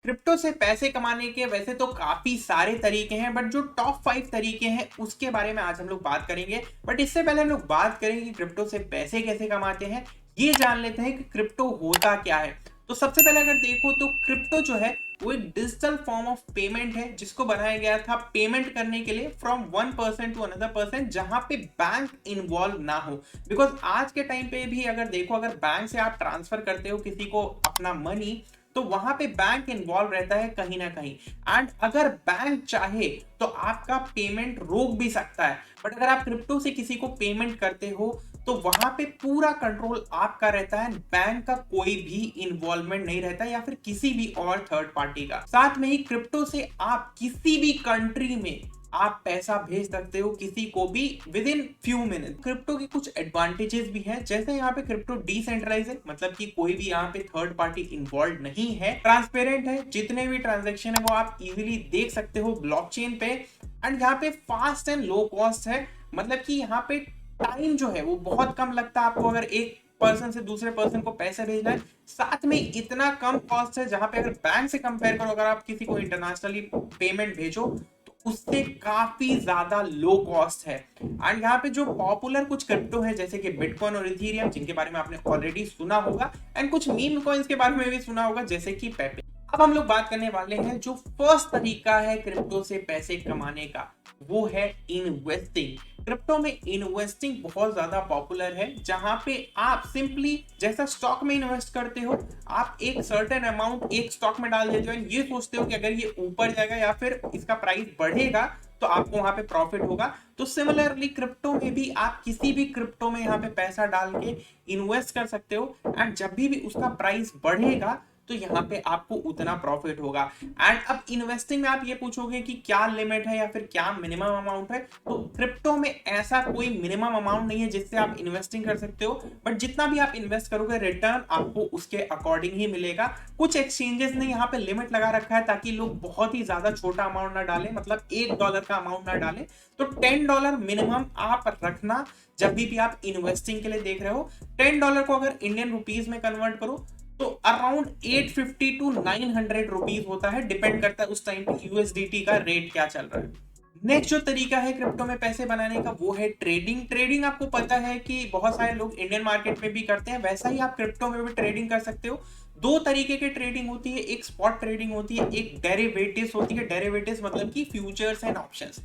Crypto से पैसे कमाने के वैसे तो काफी सारे तरीके हैं, बट जो टॉप 5 तरीके हैं उसके बारे में आज हम लोग बात करेंगे। बट इससे पहले हम लोग बात करेंगे कि क्रिप्टो से पैसे कैसे कमाते हैं, ये जान लेते हैं कि क्रिप्टो होता क्या है। तो सबसे पहले अगर देखो तो क्रिप्टो जो है वो एक डिजिटल फॉर्म ऑफ पेमेंट है जिसको बनाया गया था पेमेंट करने के लिए from one person to another person, जहां पे बैंक इन्वॉल्व ना हो। बिकॉज आज के टाइम पे भी अगर देखो, अगर बैंक से आप ट्रांसफर करते हो किसी को अपना मनी, तो वहां पे बैंक इन्वॉल्व रहता है कहीं ना कहीं। एंड अगर बैंक चाहे तो आपका पेमेंट रोक भी सकता है। बट अगर आप क्रिप्टो से किसी को पेमेंट करते हो तो वहां पे पूरा कंट्रोल आपका रहता है, बैंक का कोई भी इन्वॉल्वमेंट नहीं रहता या फिर किसी भी और थर्ड पार्टी का। साथ में ही क्रिप्टो से आप किसी भी कंट्री में आप पैसा भेज सकते हो किसी को भी with in few minute. Crypto के कुछ एडवांटेजेस भी हैं, जैसे यहाँ पे क्रिप्टो डिसेंट्रलाइज है, मतलब कि कोई भी यहाँ पे थर्ड पार्टी इन्वॉल्व नहीं है, ट्रांसपेरेंट है, जितने भी ट्रांजैक्शन है वो आप इजीली देख सकते हो ब्लॉकचेन पे। एंड यहाँ पे फास्ट एंड लो कॉस्ट है, मतलब कि यहाँ पे टाइम जो है वो बहुत कम लगता है आपको अगर एक पर्सन से दूसरे पर्सन को पैसे भेजना है। साथ में इतना कम कॉस्ट है, जहां पे अगर बैंक से कंपेयर करो, अगर आप किसी को इंटरनेशनली पेमेंट भेजो तो उससे काफी ज्यादा लो कॉस्ट है। एंड यहाँ पे जो पॉपुलर कुछ क्रिप्टो है जैसे कि बिटकॉइन और इथेरियम, जिनके बारे में आपने ऑलरेडी सुना होगा, एंड कुछ मीम कॉइन्स के बारे में भी सुना होगा जैसे कि पेपे। अब हम लोग बात करने वाले हैं जो फर्स्ट तरीका है क्रिप्टो से पैसे कमाने का, वो है इन्वेस्टिंग। क्रिप्टो में इन्वेस्टिंग बहुत ज्यादा पॉपुलर है, जहां पे आप सिंपली जैसा स्टॉक में इन्वेस्ट करते हो, आप एक सर्टेन अमाउंट एक स्टॉक में डाल देते हो, ये सोचते हो कि अगर ये ऊपर जाएगा या फिर इसका प्राइस बढ़ेगा तो आपको वहां पे प्रॉफिट होगा। तो सिमिलरली क्रिप्टो में भी आप किसी भी क्रिप्टो में यहाँ पे पैसा डाल के इन्वेस्ट कर सकते हो, एंड जब भी उसका प्राइस बढ़ेगा तो यहाँ पे आपको उतना प्रॉफिट होगा। एंड अब इन्वेस्टिंग में आप ये पूछोगे कि क्या लिमिट है या फिर क्या मिनिमम अमाउंट है, तो क्रिप्टो में ऐसा कोई मिनिमम अमाउंट नहीं है जिससे आप इन्वेस्टिंग कर सकते हो, बट जितना भी आप इन्वेस्ट करोगे रिटर्न आपको उसके अकॉर्डिंग ही मिलेगा। कुछ एक्सचेंजेस ने यहाँ पे लिमिट लगा रखा है ताकि लोग बहुत ही ज्यादा छोटा अमाउंट ना डालें, मतलब $1 का अमाउंट ना डालें। तो $10 मिनिमम आप रखना जब भी आप इन्वेस्टिंग के लिए देख रहे हो। $10 को अगर इंडियन रुपीज में कन्वर्ट करो तो अराउंड 850 टू 900 रुपीज होता है, डिपेंड करता है उस टाइम पे यूएसडीटी का रेट क्या चल रहा है। नेक्स्ट जो तरीका है क्रिप्टो में पैसे बनाने का वो है ट्रेडिंग। ट्रेडिंग आपको पता है कि बहुत सारे लोग इंडियन मार्केट में भी करते हैं, वैसा ही आप क्रिप्टो में भी ट्रेडिंग कर सकते हो। दो तरीके की ट्रेडिंग होती है, एक स्पॉट ट्रेडिंग होती है, एक डेरिवेटिव्स होती है। डेरिवेटिव्स मतलब कि futures and options.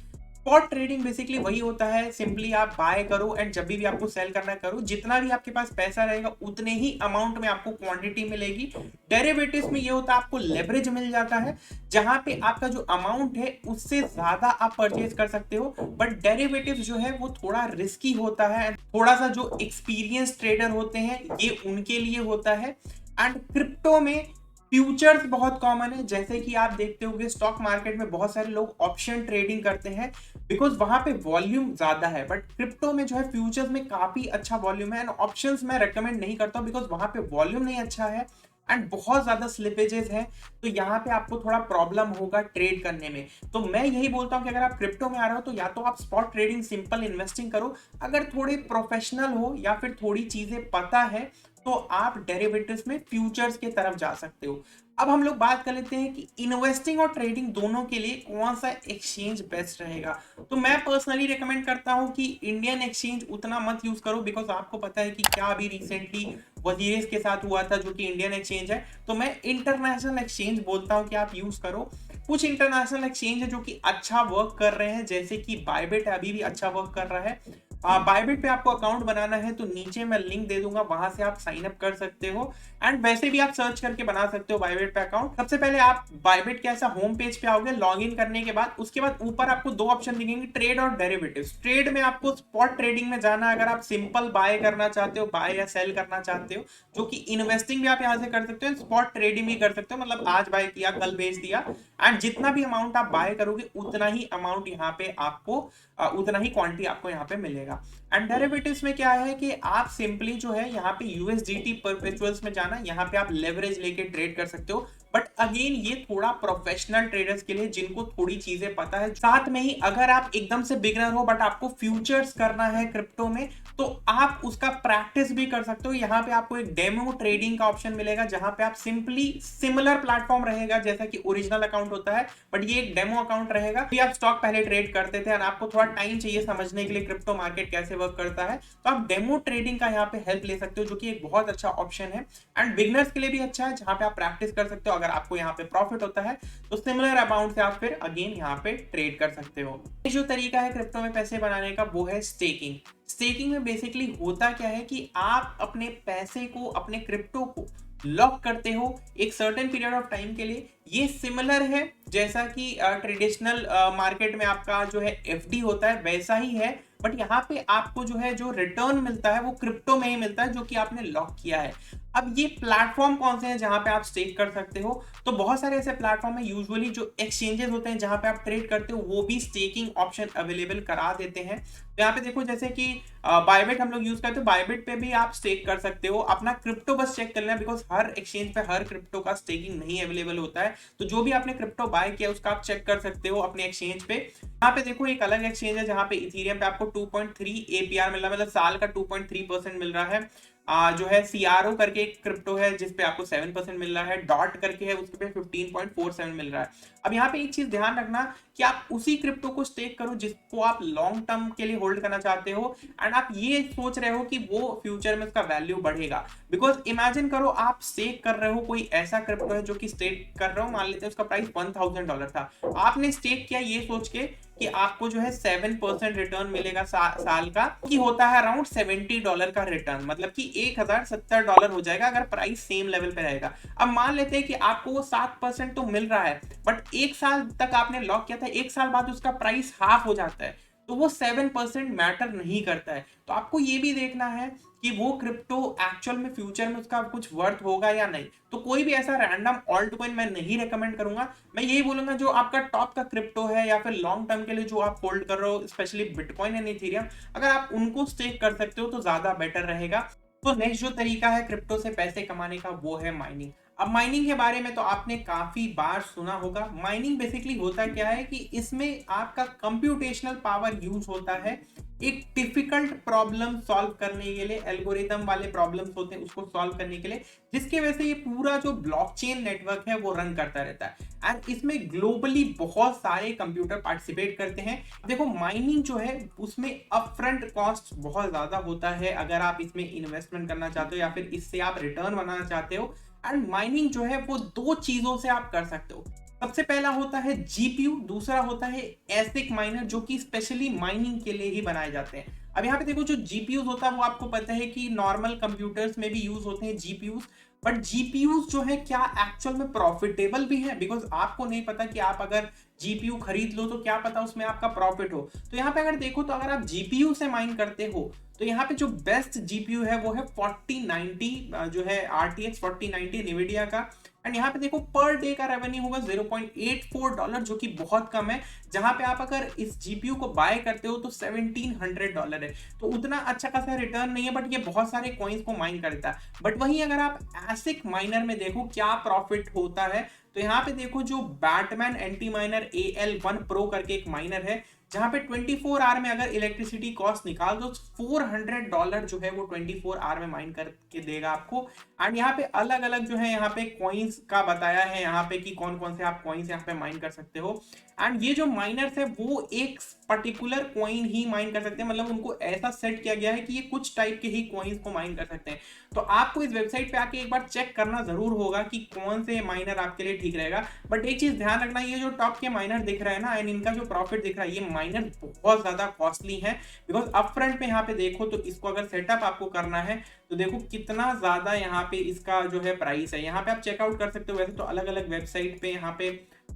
Spot trading basically वही होता है, सिंपली आप बाय करो एंड जब भी आपको सेल करना करो, जितना भी आपके पास पैसा रहेगा उतने ही अमाउंट में आपको क्वांटिटी मिलेगी। डेरिवेटिव्स में ये होता है आपको लेवरेज मिल जाता है, जहां पे आपका जो अमाउंट है उससे ज्यादा आप परचेज कर सकते हो। बट डेरिवेटिव्स जो है वो थोड़ा रिस्की होता है, थोड़ा सा जो एक्सपीरियंस ट्रेडर होते हैं ये उनके लिए होता है। एंड क्रिप्टो में फ्यूचर्स बहुत कॉमन है, जैसे कि आप देखते होंगे स्टॉक मार्केट में बहुत सारे लोग ऑप्शन ट्रेडिंग करते हैं बिकॉज वहां पे वॉल्यूम ज्यादा है। बट क्रिप्टो में जो है फ्यूचर्स में काफी अच्छा वॉल्यूम है, एंड ऑप्शंस मैं रेकमेंड नहीं करता बिकॉज वहां पे वॉल्यूम नहीं अच्छा है एंड बहुत ज्यादा स्लिपेजेस है, तो यहाँ पे आपको थोड़ा प्रॉब्लम होगा ट्रेड करने में। तो मैं यही बोलता हूँ कि अगर आप क्रिप्टो में आ रहे हो तो या तो आप स्पॉट ट्रेडिंग सिंपल इन्वेस्टिंग करो, अगर थोड़े प्रोफेशनल हो या फिर थोड़ी चीजें पता है तो आप डेरिवेटिव्स में फ्यूचर्स के तरफ जा सकते हो। अब हम लोग बात कर लेते हैं कि इन्वेस्टिंग और ट्रेडिंग दोनों के लिए कौन सा एक्सचेंज बेस्ट रहेगा। तो मैं पर्सनली रेकमेंड करता हूं कि इंडियन एक्सचेंज उतना मत यूज करो, बिकॉज आपको पता है कि क्या अभी रिसेंटली वजीरिस के साथ हुआ था जो कि इंडियन एक्सचेंज है। तो मैं इंटरनेशनल एक्सचेंज बोलता हूं कि आप यूज करो। कुछ इंटरनेशनल एक्सचेंज है जो कि अच्छा वर्क कर रहे हैं, जैसे कि बायबिट अभी भी अच्छा वर्क कर रहा है। बायबिट पे आपको अकाउंट बनाना है तो नीचे मैं लिंक दे दूंगा, वहां से आप साइन अप कर सकते हो। एंड वैसे भी आप सर्च करके बना सकते हो बायबिट पे अकाउंट। सबसे पहले आप बायबिट के ऐसा होम पेज पे आओगे लॉग इन करने के बाद, उसके बाद ऊपर आपको दो ऑप्शन दिखेंगे, ट्रेड और डेरिवेटिव्स। ट्रेड में आपको स्पॉट ट्रेडिंग में जाना है, अगर आप सिंपल बाय करना चाहते हो, बाय या सेल करना चाहते हो, जो कि इन्वेस्टिंग भी आप यहाँ से कर सकते हो, स्पॉट ट्रेडिंग भी कर सकते हो, मतलब आज बाय किया कल बेच दिया। एंड जितना भी अमाउंट आप बाय करोगे उतना ही अमाउंट यहाँ पे आपको उतना ही क्वांटिटी आपको यहाँ पे मिलेगा। एंड डेरिवेटिव्स में क्या है कि आप सिंपली जो है यहाँ पे यूएसडीटी परपेचुअल्स में जाना, यहाँ पे आप लेवरेज लेके ट्रेड कर सकते हो। बट अगेन ये थोड़ा प्रोफेशनल ट्रेडर्स के लिए जिनको थोड़ी चीजें पता है। साथ में ही अगर आप एकदम से बिगनर हो बट आपको फ्यूचर्स करना है क्रिप्टो में, तो आप उसका प्रैक्टिस भी कर सकते हो। यहाँ पे आपको एक डेमो ट्रेडिंग का ऑप्शन मिलेगा, जहां पे आप सिंपली सिमिलर प्लेटफॉर्म रहेगा जैसा कि ओरिजिनल अकाउंट होता है, बट ये एक डेमो अकाउंट रहेगा। भी आप स्टॉक पहले ट्रेड करते थे और आपको थोड़ा टाइम चाहिए समझने के लिए क्रिप्टो मार्केट कैसे वर्क करता है, तो आप डेमो ट्रेडिंग का यहाँ पे हेल्प ले सकते हो, जो कि एक बहुत अच्छा ऑप्शन है एंड बिगनर्स के लिए भी अच्छा है, जहां पे आप प्रैक्टिस कर सकते हो। अगर आपको यहाँ पे प्रॉफिट होता है तो सिमिलर अमाउंट से आप फिर अगेन यहाँ पे ट्रेड कर सकते हो। जो तरीका है क्रिप्टो में पैसे बनाने का वो है स्टेकिंग। स्टेकिंग में बेसिकली होता क्या है कि आप अपने पैसे को, अपने क्रिप्टो को लॉक करते हो एक सर्टेन पीरियड ऑफ टाइम के लिए। ये सिमिलर है जैसा कि ट्रेडिशनल मार्केट में आपका जो है एफडी होता है वैसा ही है, बट यहाँ पे आपको जो है जो रिटर्न मिलता है वो क्रिप्टो में ही मिलता है जो कि आपने लॉक किया है। अब ये प्लेटफॉर्म कौन से हैं जहां पे आप स्टेक कर सकते हो? तो बहुत सारे ऐसे प्लेटफॉर्म है, यूजुअली जो एक्सचेंजेस होते हैं जहां पे आप ट्रेड करते हो वो भी स्टेकिंग ऑप्शन अवेलेबल करा देते हैं। तो यहाँ पे देखो जैसे कि बायबिट हम लोग यूज करते हो, बायबिट पे भी आप स्टेक कर सकते हो। अपना क्रिप्टो बस चेक कर लेना, बिकॉज हर एक्सचेंज पे हर क्रिप्टो का स्टेकिंग नहीं अवेलेबल होता है। तो जो भी आपने क्रिप्टो बाय किया उसका आप चेक कर सकते हो अपने एक्सचेंज पे। यहाँ पे देखो एक अलग एक्सचेंज है जहां पे इथेरियम पे आपको 2.3 एपीआर मिल रहा है, मतलब साल का 2.3% मिल रहा है। जो है सीआरओ करके एक क्रिप्टो है जिसपे आपको 7% मिल रहा है, डॉट करके है उसके पे 15.47 मिल रहा है। अब यहाँ पे एक चीज ध्यान रखना कि आप उसी क्रिप्टो को स्टेक करो जिसको आप लॉन्ग टर्म के लिए होल्ड करना चाहते हो, एंड आप ये सोच रहे हो कि वो फ्यूचर में उसका वैल्यू बढ़ेगा। बिकॉज इमेजिन करो आप स्टेक कर रहे हो कोई ऐसा क्रिप्टो है जो कि स्टेक कर रहे हो, मान लेते हैं उसका प्राइस $1000 था, आपने स्टेक किया ये सोच के कि आपको जो है 7% रिटर्न मिलेगा साल का, कि होता है अराउंड $70 का रिटर्न, मतलब कि $1070 हो जाएगा अगर प्राइस सेम लेवल पे रहेगा। अब मान लेते हैं कि आपको वो 7% तो मिल रहा है, बट एक साल तक आपने लॉक किया था, एक साल बाद उसका प्राइस हाफ हो जाता है, तो वो 7% मैटर नहीं करता है। तो आपको ये भी देखना है कि वो क्रिप्टो एक्चुअल में फ्यूचर में उसका कुछ वर्थ होगा या नहीं। तो कोई भी ऐसा रैंडम ऑल्ट कॉइन मैं नहीं रेकमेंड करूंगा। मैं यही बोलूंगा जो आपका टॉप का क्रिप्टो है या फिर लॉन्ग टर्म के लिए जो आप होल्ड कर रहे हो, स्पेशली बिटकॉइन एंड इथेरियम, अगर आप उनको स्टेक कर सकते हो तो ज्यादा बेटर रहेगा। तो नेक्स्ट जो तरीका है क्रिप्टो से पैसे कमाने का वो है माइनिंग। अब माइनिंग के बारे में तो आपने काफी बार सुना होगा। माइनिंग बेसिकली होता क्या है कि इसमें आपका कंप्यूटेशनल पावर यूज होता है एक डिफिकल्ट प्रॉब्लम सॉल्व करने के लिए, एल्गोरिथम वाले प्रॉब्लम्स होते हैं उसको सॉल्व करने के लिए, जिसके वजह से ये पूरा जो ब्लॉकचेन नेटवर्क है वो रन करता रहता है। एंड इसमें ग्लोबली बहुत सारे कंप्यूटर पार्टिसिपेट करते हैं। देखो माइनिंग जो है उसमें अपफ्रंट कॉस्ट बहुत ज्यादा होता है अगर आप इसमें इन्वेस्टमेंट करना चाहते हो या फिर इससे आप रिटर्न बनाना चाहते हो। एंड माइनिंग जो है वो दो चीजों से आप कर सकते हो। सबसे पहला होता है जीपीयू, दूसरा होता है एसिक माइनर, जो कि स्पेशली माइनिंग के लिए ही बनाए जाते हैं। अब यहाँ पे देखो जो जीपीयूज होता है वो आपको पता है कि नॉर्मल कंप्यूटर्स में भी यूज होते हैं जीपीयूज, बट जीपीयूज जो है क्या एक्चुअल में प्रॉफिटेबल भी है? बिकॉज आपको नहीं पता कि आप अगर जीपीयू खरीद लो तो क्या पता उसमें आपका प्रॉफिट हो। तो यहाँ पे अगर देखो तो अगर आप जीपीयू से माइन करते हो तो यहाँ पे जो बेस्ट जीपीयू है वो है 4090 जो है RTX 4090 NVIDIA का। एंड यहाँ पे देखो पर डे का रेवेन्यू होगा $0.84, जो कि बहुत कम है। जहां पे आप अगर इस जीपीयू को बाय करते हो तो $1700 है, तो उतना अच्छा खासा रिटर्न नहीं है, बट ये बहुत सारे कॉइन्स को माइन करता है। बट वहीं अगर आप एसिक माइनर में देखो क्या प्रॉफिट होता है, तो यहाँ पे देखो जो Batman anti minor AL1 pro करके एक माइनर है, जहां पे 24 आवर में अगर इलेक्ट्रिसिटी कॉस्ट निकाल दो $400 जो है वो 24 आवर में माइन करके देगा आपको। एंड यहाँ पे अलग अलग जो है यहाँ पे कॉइन्स का बताया है यहाँ पे कि कौन कौन से आप कॉइन्स यहाँ पे माइन कर सकते हो। एंड ये जो माइनर्स है वो एक पर्टिकुलर कॉइन ही माइन कर सकते हैं, मतलब उनको ऐसा सेट किया गया है कि ये कुछ टाइप के ही कॉइन्स को माइन कर सकते हैं। तो आपको इस वेबसाइट पे आके एक बार चेक करना जरूर होगा कि कौन से माइनर आपके लिए ठीक रहेगा। बट एक चीज ध्यान रखना, ये जो टॉप के माइनर दिख रहा है ना एंड इनका जो प्रॉफिट दिख रहा है, ये माइनर बहुत ज्यादा कॉस्टली है। बिकॉज अपफ्रंट पे यहाँ पे देखो तो इसको अगर सेटअप आपको करना है तो देखो कितना ज्यादा यहाँ पे इसका जो है प्राइस है। यहाँ पे आप चेकआउट कर सकते हो, वैसे तो अलग अलग वेबसाइट पे यहाँ पे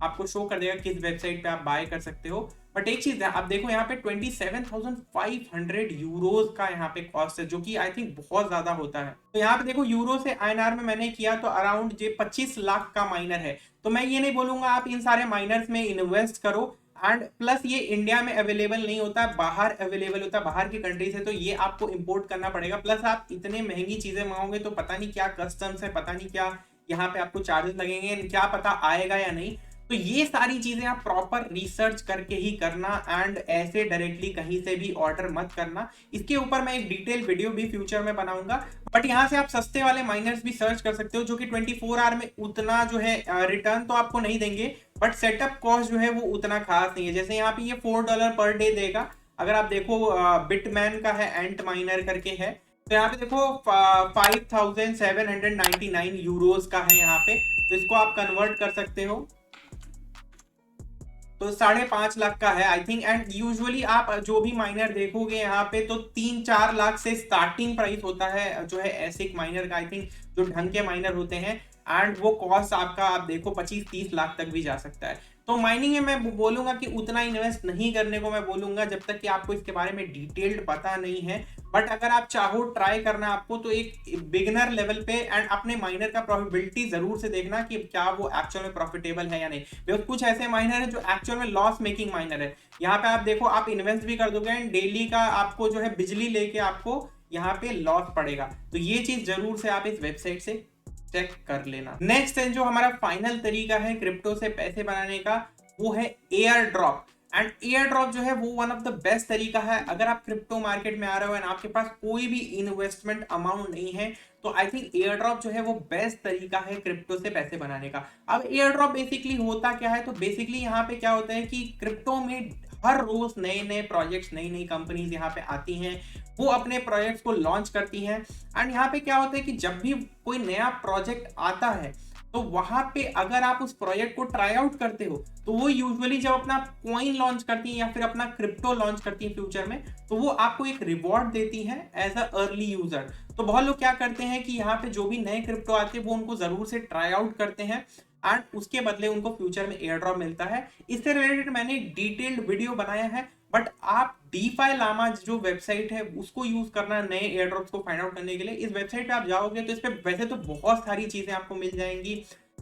आपको शो कर देगा किस वेबसाइट पे आप बाय कर सकते हो। बट एक चीज आप देखो यहाँ पे 27,500 यूरोज का यहाँ पे कॉस्ट है, जो कि आई थिंक बहुत ज्यादा होता है। तो यहाँ पे देखो यूरो से INR में मैंने किया तो अराउंड ये 25 लाख का माइनर है। तो मैं ये नहीं बोलूंगा आप इन सारे माइनर्स में इन्वेस्ट करो। एंड प्लस ये इंडिया में अवेलेबल नहीं होता, बाहर अवेलेबल होता है, बाहर की कंट्री से, तो ये आपको इंपोर्ट करना पड़ेगा। प्लस आप इतने महंगी चीजें मंगाओगे तो पता नहीं क्या कस्टम्स है, पता नहीं क्या यहाँ पे आपको चार्जेस लगेंगे, क्या पता आएगा या नहीं। तो ये सारी चीजें आप प्रॉपर रिसर्च करके ही करना, एंड ऐसे डायरेक्टली कहीं से भी ऑर्डर मत करना। इसके ऊपर मैं एक डिटेल वीडियो भी फ्यूचर में बनाऊंगा। बट यहाँ से आप सस्ते वाले माइनर्स भी सर्च कर सकते हो, जो कि 24 आवर में उतना जो है रिटर्न तो आपको नहीं देंगे, बट सेटअप कॉस्ट जो है वो उतना खास नहीं है। जैसे यहाँ पे ये $4 पर डे देगा। अगर आप देखो बिटमैन का है, एंट माइनर करके है, तो यहाँ पे देखो 5799 यूरोज का है यहाँ पे। तो इसको आप कन्वर्ट कर सकते हो, तो 5.5 लाख का है आई थिंक। एंड यूजुअली आप जो भी माइनर देखोगे यहाँ पे, तो 3-4 लाख से स्टार्टिंग प्राइस होता है जो है एसिक माइनर का, आई थिंक जो ढंग के माइनर होते हैं। एंड वो कॉस्ट आपका आप देखो 25-30 लाख तक भी जा सकता है। तो माइनिंग में मैं बोलूंगा कि उतना इन्वेस्ट नहीं करने को मैं बोलूंगा, जब तक कि आपको इसके बारे में डिटेल्ड पता नहीं है। बट अगर आप चाहो ट्राई करना आपको, तो एक बिगिनर लेवल पे एंड अपने माइनर का प्रॉफिटेबिलिटी जरूर से देखना कि क्या वो एक्चुअल में प्रॉफिटेबल है या नहीं। बिकॉज कुछ ऐसे माइनर है जो एक्चुअल में लॉस मेकिंग माइनर है। यहाँ पे आप देखो, आप इन्वेस्ट भी कर दोगे एंड डेली का आपको जो है बिजली लेके आपको यहाँ पे लॉस पड़ेगा। तो ये चीज जरूर से आप इस वेबसाइट से चेक कर लेना। नेक्स्ट है जो हमारा फाइनल तरीका है क्रिप्टो से पैसे बनाने का, वो है air drop. And air drop जो है वो वन ऑफ द बेस्ट तरीका है। अगर आप क्रिप्टो मार्केट में आ रहे हो एंड आपके पास कोई भी इन्वेस्टमेंट अमाउंट नहीं है, तो आई थिंक एयर ड्रॉप जो है वो बेस्ट तरीका है क्रिप्टो से पैसे बनाने का। अब एयर ड्रॉप बेसिकली होता क्या है, तो बेसिकली यहाँ पे क्या होता है कि क्रिप्टो में हर रोज नए नए प्रोजेक्ट्स, नई नई कंपनीज यहाँ पे आती हैं, वो अपने प्रोजेक्ट्स को लॉन्च करती हैं। एंड यहाँ पे क्या होता है कि जब भी कोई नया प्रोजेक्ट आता है, तो वहां पे अगर आप उस प्रोजेक्ट को ट्राई आउट करते हो, तो वो यूजुअली जब अपना कॉइन लॉन्च करती है या फिर अपना क्रिप्टो लॉन्च करती है फ्यूचर में, तो वो आपको एक रिवॉर्ड देती है एज अ अर्ली यूजर। तो बहुत लोग क्या करते हैं कि यहाँ पे जो भी नए क्रिप्टो आते हैं वो उनको जरूर से ट्राई आउट करते हैं, एंड उसके बदले उनको फ्यूचर में एयर ड्रॉप मिलता है। इससे रिलेटेड मैंने एक डिटेल्ड वीडियो बनाया है। बट आप DeFi Llama जो वेबसाइट है उसको यूज करना नए एयर ड्रॉप्स को फाइंड आउट करने के लिए। इस वेबसाइट पे आप जाओगे तो इस पे वैसे तो बहुत सारी चीजें आपको मिल जाएंगी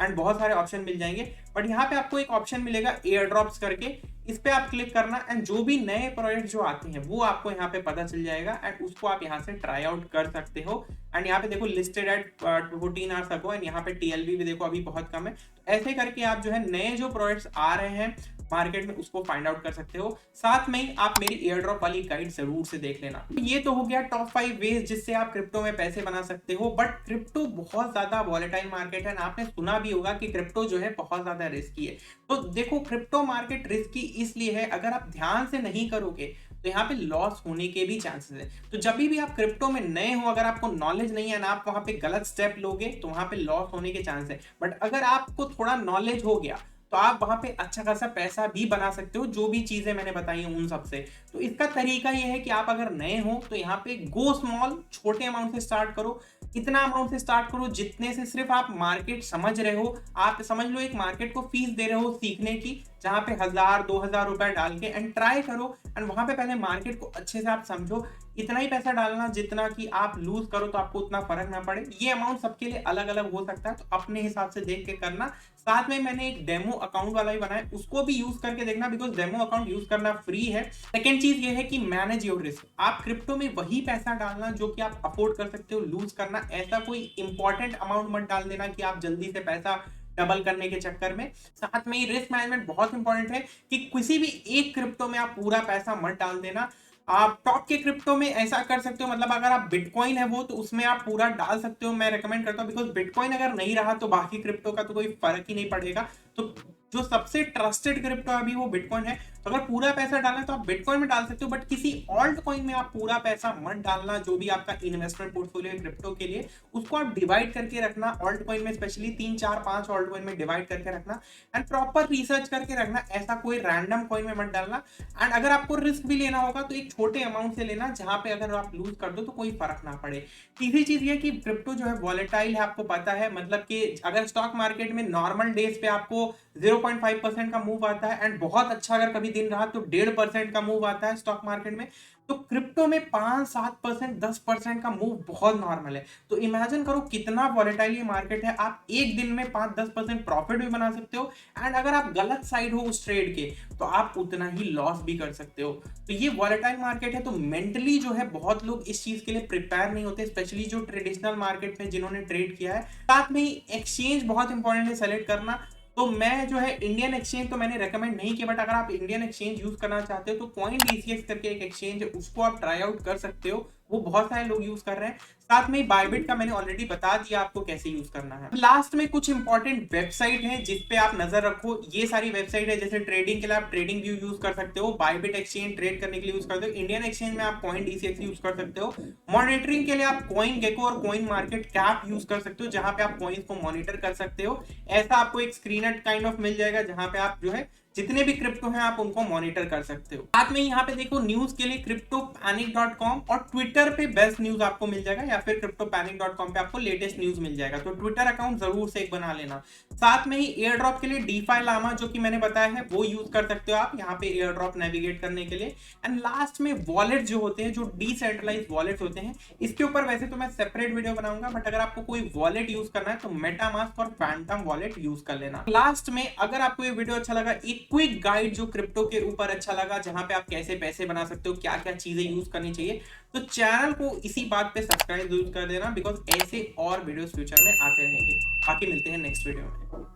एंड बहुत सारे ऑप्शन मिल जाएंगे, बट यहाँ पे आपको एक ऑप्शन मिलेगा एयर ड्रॉप्स करके। इस पे आप क्लिक करना एंड जो भी नए प्रोजेक्ट जो आते हैं वो आपको यहाँ पे पता चल जाएगा, एंड उसको आप यहाँ से ट्राई आउट कर सकते हो। एंड यहाँ पे देखो listed at 14 hours ago, and यहाँ पे TLV भी देखो अभी बहुत कम है। तो ऐसे करके आप जो है नए जो प्रोजेक्ट्स आ रहे हैं मार्केट में उसको फाइंड आउट कर सकते हो। साथ में ही आप मेरी एयर ड्रॉप वाली गाइड जरूर से देख लेना। ये तो हो गया टॉप 5 वेज जिससे आप क्रिप्टो में पैसे बना सकते हो। बट क्रिप्टो बहुत ज्यादा वॉलेटाइल मार्केट है, आपने सुना भी होगा कि क्रिप्टो जो है बहुत ज्यादा रिस्की है। तो देखो क्रिप्टो मार्केट रिस्की इसलिए है, अगर आप ध्यान से नहीं करोगे तो यहाँ पे लॉस होने के भी चांसेस है। तो जब भी आप क्रिप्टो में नए हो, अगर आपको नॉलेज नहीं है ना, आप वहां पे गलत स्टेप लोगे तो वहां पे लॉस होने के चांस है। बट अगर आपको थोड़ा नॉलेज हो गया तो आप वहां पे अच्छा खासा पैसा भी बना सकते हो, जो भी चीजें मैंने बताई हैं उन सब से। तो इसका तरीका ये है कि आप अगर नए हो तो यहाँ पे गो स्मॉल, छोटे अमाउंट से स्टार्ट करो। इतना अमाउंट से स्टार्ट करो जितने से सिर्फ आप मार्केट समझ रहे हो। आप समझ लो एक मार्केट को फीस दे रहे हो सीखने की, जहां पे 1000-2000 रुपए डाल के एंड ट्राई करो। एंड वहां पे पहले मार्केट को अच्छे से आप समझो। इतना ही पैसा डालना जितना कि आप लूज करो तो आपको उतना फर्क ना पड़े। ये अमाउंट सबके लिए अलग अलग हो सकता है, तो अपने हिसाब से देख के करना। साथ में मैंने एक डेमो अकाउंट वाला भी बनाया, उसको भी यूज करके देखना, बिकॉज डेमो अकाउंट यूज करना फ्री है। सेकेंड चीज ये है कि मैनेज योर रिस्क। आप क्रिप्टो में वही पैसा डालना जो कि आप अफोर्ड कर सकते हो लूज करना। ऐसा कोई इंपॉर्टेंट अमाउंट मत डाल देना कि आप जल्दी से पैसा डबल करने के चक्कर में। साथ में ही रिस्क मैनेजमेंट बहुत इंपॉर्टेंट है कि किसी भी एक क्रिप्टो में आप पूरा पैसा मत डाल देना। आप टॉप के क्रिप्टो में ऐसा कर सकते हो, मतलब अगर आप बिटकॉइन है वो, तो उसमें आप पूरा डाल सकते हो, मैं रेकमेंड करता हूँ। बिकॉज बिटकॉइन अगर नहीं रहा तो बाकी क्रिप्टो का तो कोई फर्क ही नहीं पड़ेगा। तो जो सबसे ट्रस्टेड क्रिप्टो अभी वो बिटकॉइन है। तो अगर पूरा पैसा डालना है तो आप बिटकॉइन में डाल सकते हो, बट किसी ऑल्ट कॉइन में आप पूरा पैसा मत डालना। जो भी आपका इन्वेस्टमेंट पोर्टफोलियो है क्रिप्टो के लिए, उसको आप डिवाइड करके रखना। ऑल्ट कॉइन में स्पेशली 3-4-5 ऑल्ट कॉइन में डिवाइड करके रखना एंड प्रॉपर रिसर्च करके रखना। ऐसा कोई रैंडम कॉइन में मत डालना। एंड अगर आपको रिस्क भी लेना होगा तो एक छोटे अमाउंट से लेना, जहां पे अगर आप लूज कर दो तो कोई फर्क ना पड़े। तीसरी चीज ये कि क्रिप्टो जो है वॉलेटाइल है, आपको पता है। मतलब कि अगर स्टॉक मार्केट में नॉर्मल डेज पे आपको 0.5% का मूव आता है, एंड बहुत अच्छा अगर कभी दिन रहा तो 1.5% का मूव आता है स्टॉक मार्केट में। तो क्रिप्टो में 5-7%, 10% का मूव बहुत नॉर्मल है। तो इमेजिन करो कितना वॉलेटाइल ये मार्केट है। आप एक दिन में 5-10% प्रॉफिट भी बना सकते हो, एंड अगर आप गलत साइड हो उस ट्रेड के तो आप उतना ही लॉस भी कर सकते हो। तो ये वॉलेटाइल मार्केट है, तो मेंटली जो है बहुत लोग इस चीज के लिए प्रिपेयर नहीं होते, स्पेशली जो ट्रेडिशनल मार्केट में जिन्होंने ट्रेड किया है। साथ में ही एक्सचेंज बहुत इंपॉर्टेंट है सेलेक्ट करना। तो मैं जो है इंडियन एक्सचेंज तो मैंने रेकमेंड नहीं किया, बट अगर आप इंडियन एक्सचेंज यूज करना चाहते हो तो कॉइन डीसीएक्स करके एक एक्सचेंज है, उसको आप ट्राई आउट कर सकते हो, वो बहुत सारे लोग यूज कर रहे हैं। साथ में बायबिट का मैंने ऑलरेडी बता दिया आपको कैसे यूज करना है। लास्ट में कुछ इंपॉर्टेंट वेबसाइट है जिसपे आप नजर रखो। ये सारी वेबसाइट है, जैसे ट्रेडिंग के लिए आप ट्रेडिंग व्यू यूज कर सकते हो, बायबिट एक्सचेंज ट्रेड करने के लिए यूज करते हो, इंडियन एक्सचेंज में आप कॉइन डीसीएक्स यूज कर सकते हो, मॉनिटरिंग के लिए आप कॉइन गेको और कॉइन मार्केट कैप यूज कर सकते हो, जहां पे आप कॉइन्स को मॉनिटर कर सकते हो। ऐसा आपको एक स्क्रीनशॉट काइंड ऑफ मिल जाएगा जहां पे आप जो है जितने भी क्रिप्टो हैं आप उनको मॉनिटर कर सकते हो। साथ में यहाँ पे देखो न्यूज के लिए cryptopanic.com और ट्विटर पे बेस्ट न्यूज आपको मिल जाएगा, या फिर cryptopanic.com पे आपको लेटेस्ट न्यूज मिल जाएगा। तो ट्विटर अकाउंट जरूर से एक बना लेना। साथ में ही एयर ड्रॉप के लिए डीफाई लामा जो कि मैंने बताया है वो यूज कर सकते हो आप यहाँ पे एयर ड्रॉप नेविगेट करने के लिए। एंड लास्ट में वॉलेट जो होते हैं, जो डिसेंट्रलाइज वॉलेट होते हैं, इसके ऊपर वैसे तो मैं सेपरेट वीडियो बनाऊंगा, बट अगर आपको कोई वॉलेट यूज करना है तो मेटामास्क और फैंटम वॉलेट यूज कर लेना। लास्ट में अगर आपको ये वीडियो अच्छा लगा, एक क्विक गाइड जो क्रिप्टो के ऊपर अच्छा लगा, जहां पे आप कैसे पैसे बना सकते हो, क्या क्या चीजें यूज करनी चाहिए, तो चैनल को इसी बात पे सब्सक्राइब जरूर कर देना, बिकॉज ऐसे और वीडियोस फ्यूचर में आते रहेंगे। बाकी मिलते हैं नेक्स्ट वीडियो में।